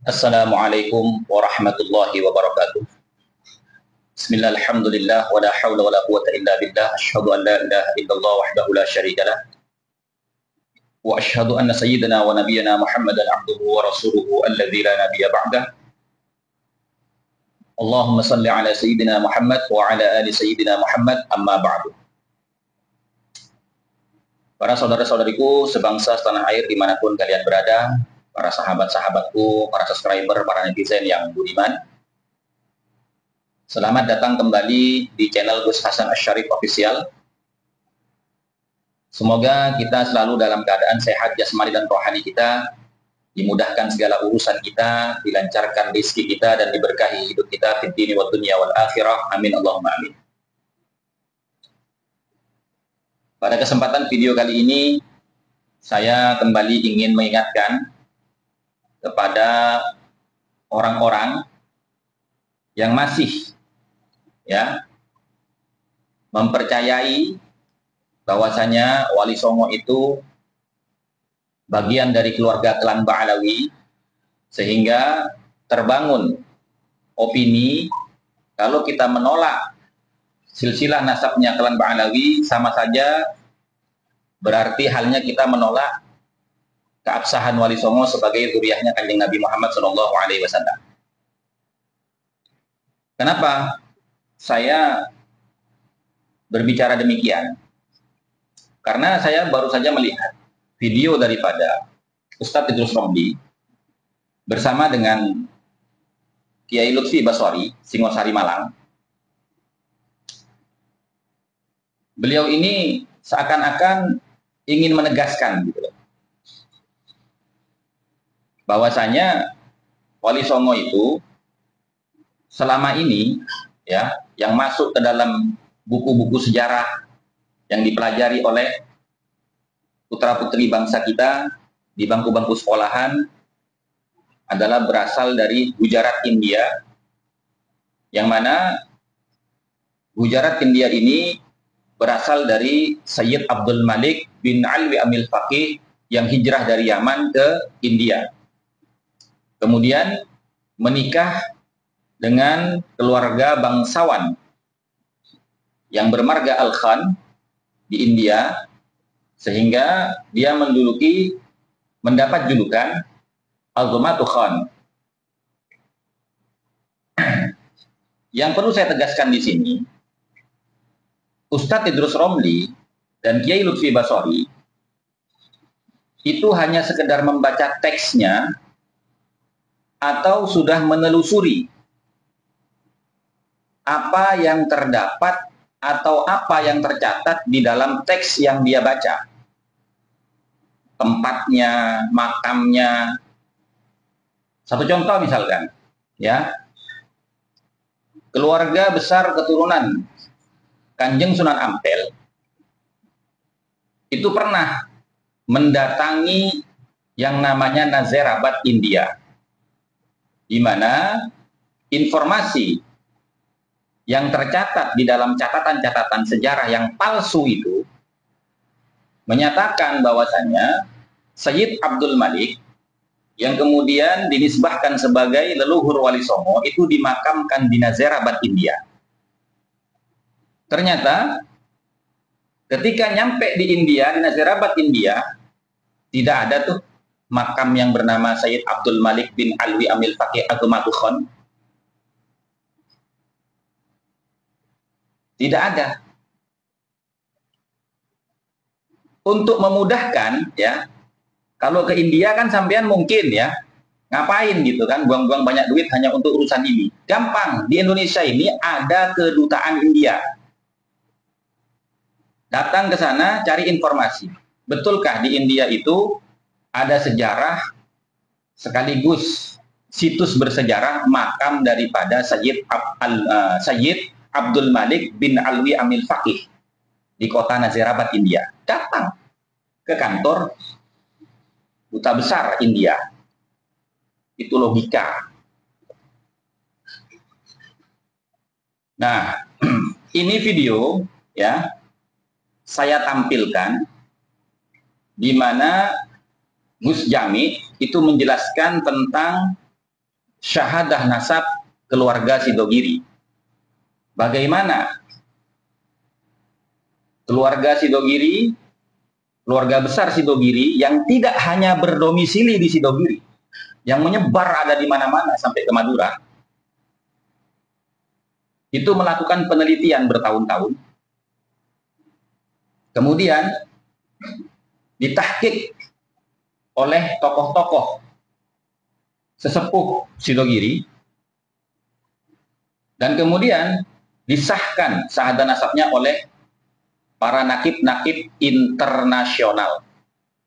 Assalamualaikum warahmatullahi wabarakatuh. Bismillah, alhamdulillah, wa la hawla wa la quwata illa billah. Asyhadu an la ilaha illallah wahdahu la syarikalah. Wa asyhadu anna sayyidina wa nabiyyana Muhammadan abduhu wa rasuluhu alladzi la nabiyya ba'dah. Allahumma salli ala sayyidina Muhammad wa ala ali sayyidina Muhammad, amma ba'du. Para saudara-saudariku sebangsa setanah air dimanapun kalian berada, para sahabat-sahabatku, para subscriber, para netizen yang budiman, selamat datang kembali di channel Gus Hasan Asy-Syarif Official. Semoga kita selalu dalam keadaan sehat jasmani dan rohani kita, dimudahkan segala urusan kita, dilancarkan rezeki kita, dan diberkahi hidup kita fid dini wad dunya wal akhirah. Amin Allahumma amin. Pada kesempatan video kali ini, saya kembali ingin mengingatkan kepada orang-orang yang masih mempercayai bahwasanya Wali Songo itu bagian dari keluarga klan Ba'alawi, sehingga terbangun opini kalau kita menolak silsilah nasabnya klan Ba'alawi sama saja berarti halnya kita menolak keabsahan Wali Songo sebagai zuriyahnya Kanjeng Nabi Muhammad SAW. Kenapa saya berbicara demikian? Karena saya baru saja melihat video daripada Ustadz Idrus Romli bersama dengan Kiai Lutfi Basori, Singosari Malang. Beliau ini seakan-akan ingin menegaskan gitu, bahwasanya Wali Songo itu selama ini yang masuk ke dalam buku-buku sejarah yang dipelajari oleh putra-putri bangsa kita di bangku-bangku sekolahan adalah berasal dari Gujarat, India, yang mana Gujarat, India ini berasal dari Sayyid Abdul Malik bin Alwi Amil Faqih yang hijrah dari Yaman ke India. Kemudian menikah dengan keluarga bangsawan yang bermarga Al-Khan di India, sehingga dia mendapat julukan Al-Dhumatu Khan. Yang perlu saya tegaskan di sini, Ustadz Idrus Romli dan Kiai Lutfi Basori itu hanya sekedar membaca teksnya atau sudah menelusuri apa yang terdapat atau apa yang tercatat di dalam teks yang dia baca. Tempatnya, makamnya. Satu contoh misalkan, keluarga besar keturunan Kanjeng Sunan Ampel itu pernah mendatangi yang namanya Nazirabad, India, di mana informasi yang tercatat di dalam catatan-catatan sejarah yang palsu itu menyatakan bahwasanya Sayyid Abdul Malik yang kemudian dinisbahkan sebagai leluhur Wali Songo itu dimakamkan di Nazirabad, India. Ternyata ketika nyampe di India, di Nazirabad, India, tidak ada tuh makam yang bernama Sayyid Abdul Malik bin Alwi Amil Faqih Al-Dhumatu Khan. Tidak ada. Untuk memudahkan, kalau ke India kan sampean mungkin ngapain gitu kan, buang-buang banyak duit hanya untuk urusan ini. Gampang, di Indonesia ini ada kedutaan India. Datang ke sana cari informasi. Betulkah di India itu ada sejarah sekaligus situs bersejarah makam daripada Sayyid Abdul Malik bin Alwi Amil Faqih di kota Nazirabad, India? Datang ke kantor Duta Besar India. Itu logika. Nah, ini video saya tampilkan di mana Gus Jami itu menjelaskan tentang syahadah nasab keluarga Sidogiri. Bagaimana keluarga Sidogiri, keluarga besar Sidogiri yang tidak hanya berdomisili di Sidogiri, yang menyebar ada di mana-mana sampai ke Madura, itu melakukan penelitian bertahun-tahun, kemudian ditahqiq oleh tokoh-tokoh sesepuh Sidogiri, dan kemudian disahkan syahadah nasabnya oleh para nakib-nakib internasional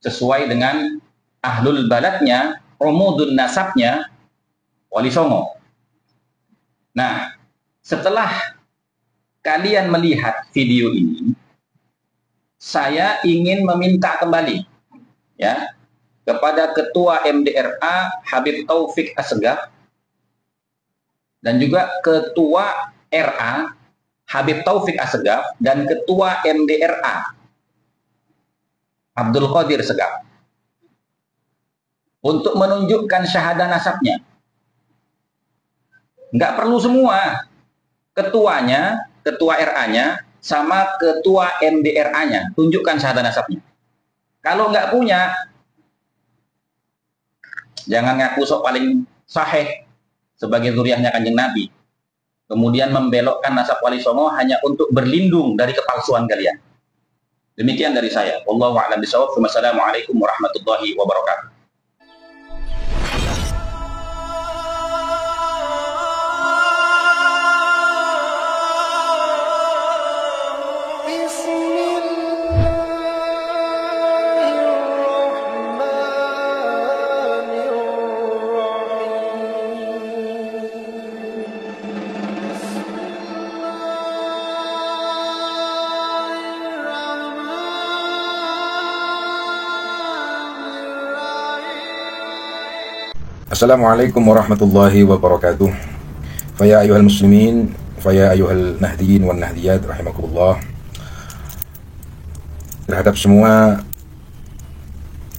sesuai dengan ahlul baladnya, umudun nasabnya Wali Songo. Nah, setelah kalian melihat video ini, saya ingin meminta kembali ya kepada Ketua MDRA Habib Taufik Assegaf dan juga Ketua RA Habib Taufik Assegaf dan Ketua MDRA Abdul Qadir Segaf untuk menunjukkan syahadah nasabnya. Nggak perlu semua, ketuanya, ketua RA-nya, sama ketua MDRA-nya, tunjukkan syahadah nasabnya. Kalau nggak punya, jangan ngaku sok paling sahih sebagai zuriyahnya Kanjeng Nabi, kemudian membelokkan nasab Wali Songo hanya untuk berlindung dari kepalsuan kalian. Demikian dari saya. Wallahu a'lam bishawab. Wassalamualaikum warahmatullahi wabarakatuh. Assalamualaikum warahmatullahi wabarakatuh. Faya ayuhal muslimin, faya ayuhal nahdiyin wan nahdiyat rahimakumullah. Terhadap semua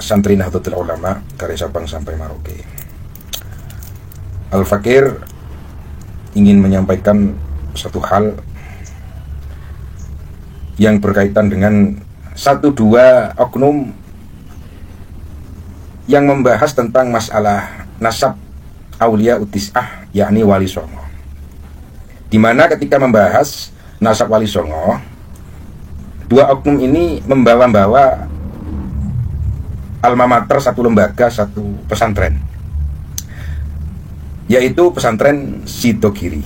santri Nahdlatul Ulama dari Sabang sampai Merauke, Al-Fakir ingin menyampaikan satu hal yang berkaitan dengan satu dua oknum yang membahas tentang masalah nasab Aulia Utis'ah, yakni Wali Songo. Dimana ketika membahas nasab Wali Songo, dua oknum ini membawa-bawa alma mater, satu lembaga, satu pesantren, yaitu pesantren Sidogiri.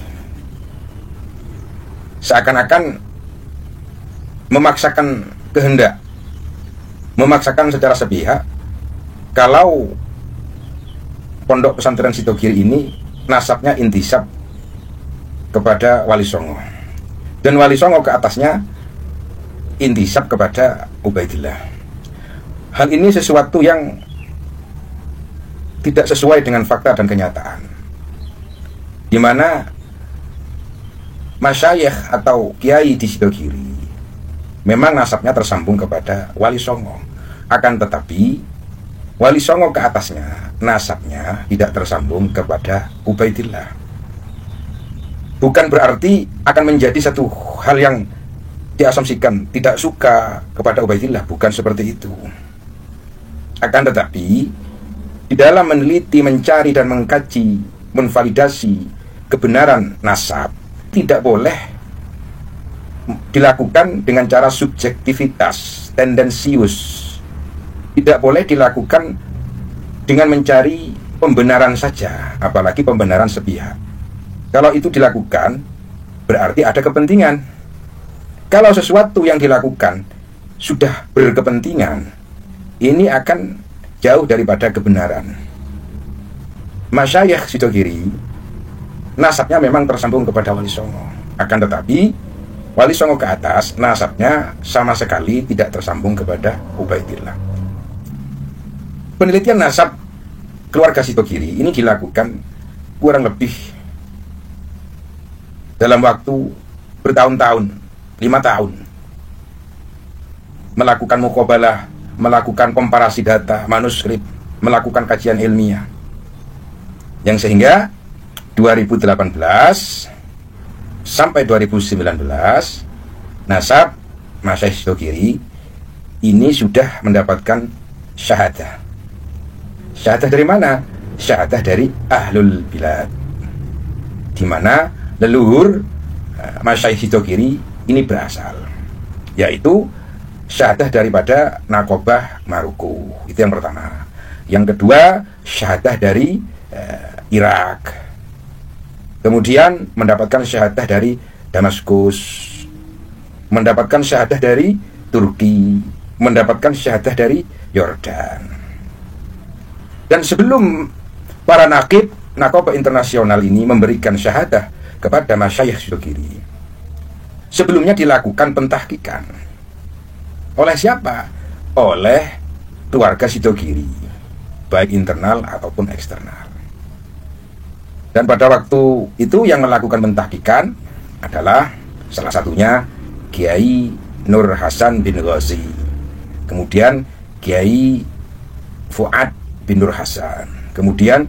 Seakan-akan memaksakan kehendak, memaksakan secara sepihak kalau pondok pesantren Sidogiri ini nasabnya intisab kepada Wali Songo, dan Wali Songo ke atasnya intisab kepada Ubaidillah. Hal ini sesuatu yang tidak sesuai dengan fakta dan kenyataan, di mana masyayikh atau kiai di Sidogiri memang nasabnya tersambung kepada Wali Songo, akan tetapi Wali Songo ke atasnya nasabnya tidak tersambung kepada Ubaidillah. Bukan berarti akan menjadi satu hal yang diasumsikan tidak suka kepada Ubaidillah, bukan seperti itu. Akan tetapi di dalam meneliti, mencari dan mengkaji, menvalidasi kebenaran nasab tidak boleh dilakukan dengan cara subjektivitas, tendensius. Tidak boleh dilakukan dengan mencari pembenaran saja, apalagi pembenaran sepihak. Kalau itu dilakukan, berarti ada kepentingan. Kalau sesuatu yang dilakukan sudah berkepentingan, ini akan jauh daripada kebenaran. Masyayikh Sidogiri nasabnya memang tersambung kepada Wali Songo, akan tetapi Wali Songo ke atas nasabnya sama sekali tidak tersambung kepada Ubaidillah. Penelitian nasab keluarga Sidogiri ini dilakukan kurang lebih dalam waktu bertahun-tahun, 5 tahun, melakukan muqabalah, melakukan komparasi data, manuskrip, melakukan kajian ilmiah, yang sehingga 2018 sampai 2019 nasab Masyayikh Sidogiri ini sudah mendapatkan syahadah. Syahadah dari mana? Syahadah dari Ahlul Bilad, di mana leluhur Masyayikh Sidogiri ini berasal, yaitu syahadah daripada Nakobah Maroko. Itu yang pertama. Yang kedua, syahadah dari Irak. Kemudian mendapatkan syahadah dari Damaskus, mendapatkan syahadah dari Turki, mendapatkan syahadah dari Yordan. Dan sebelum para nakib Nakobah internasional ini memberikan syahadah kepada Masyayikh Sidogiri, sebelumnya dilakukan pentahkikan. Oleh siapa? Oleh keluarga Sidogiri, baik internal ataupun eksternal. Dan pada waktu itu yang melakukan pentahkikan adalah salah satunya Kiai Nur Hasan bin Ghazi, kemudian Kiai Fuad bin Nur Hasan, kemudian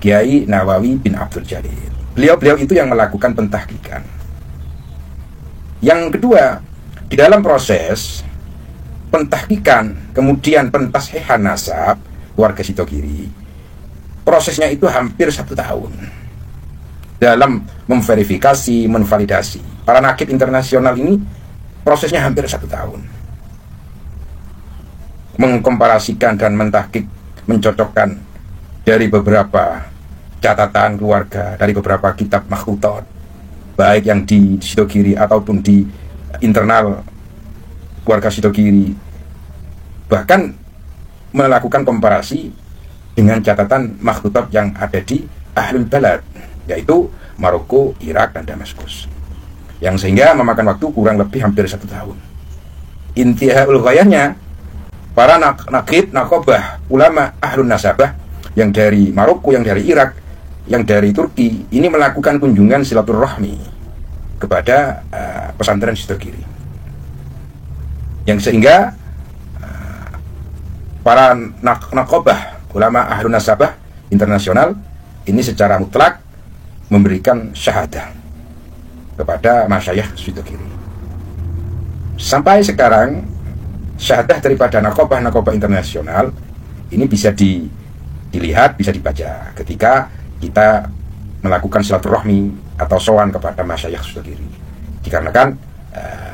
Kiai Nawawi bin Abdul Jalil. Beliau-beliau itu yang melakukan pentahkikan. Yang kedua, di dalam proses pentahkikan kemudian pentashihan nasab keluarga Sidogiri, prosesnya itu hampir 1 tahun dalam memverifikasi, menvalidasi. Para nakib internasional ini prosesnya hampir 1 tahun, mengkomparasikan dan mentahkik, mencocokkan dari beberapa catatan keluarga, dari beberapa kitab makhtutat, baik yang di Sidogiri ataupun di internal keluarga Sidogiri, bahkan melakukan komparasi dengan catatan makhtutat yang ada di Ahlul Balad, yaitu Maroko, Irak, dan Damaskus, yang sehingga memakan waktu kurang lebih hampir 1 tahun. Intihaul ghayahnya, para nakib, nakobah, ulama Ahlun Nasabah yang dari Maroko, yang dari Irak, yang dari Turki, ini melakukan kunjungan silaturahmi kepada pesantren Sidogiri, yang sehingga para nakobah, ulama Ahlun Nasabah internasional ini secara mutlak memberikan syahadah kepada Masyayikh Sidogiri. Sampai sekarang syahadah daripada nakobah internasional ini bisa dilihat, bisa dibaca ketika kita melakukan silaturahmi atau sowan kepada Masyayikh Sidogiri. Dikarenakan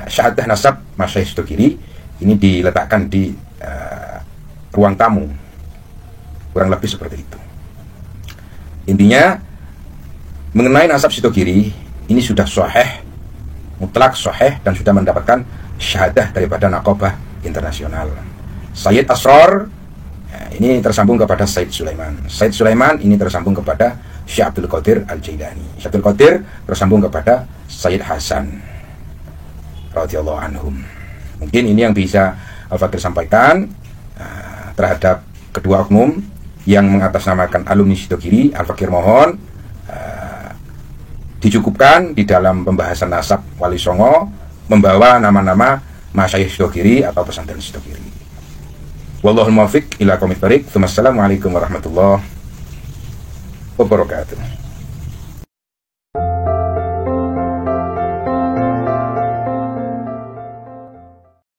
syahadah nasab Masyayikh Sidogiri ini diletakkan di ruang tamu, kurang lebih seperti itu. Intinya mengenai nasab Sidogiri ini sudah sahih, mutlak sahih, dan sudah mendapatkan syahadah daripada nakobah internasional. Sayyid Asrar ini tersambung kepada Sayyid Sulaiman. Sayyid Sulaiman ini tersambung kepada Syekh Abdul Qadir Al-Jailani. Syekh Abdul Qadir tersambung kepada Sayyid Hasan radhiyallahu anhum. Mungkin ini yang bisa Al-Fakir sampaikan terhadap kedua oknum yang mengatasnamakan alumni Sidogiri. Al-Fakir mohon dicukupkan di dalam pembahasan nasab Wali Songo membawa nama-nama Masyayikh Sidogiri atau pesantren Sidogiri. Wallahul muwaffiq ila aqwamit thoriq. Wassalamualaikum warahmatullahi wabarakatuh.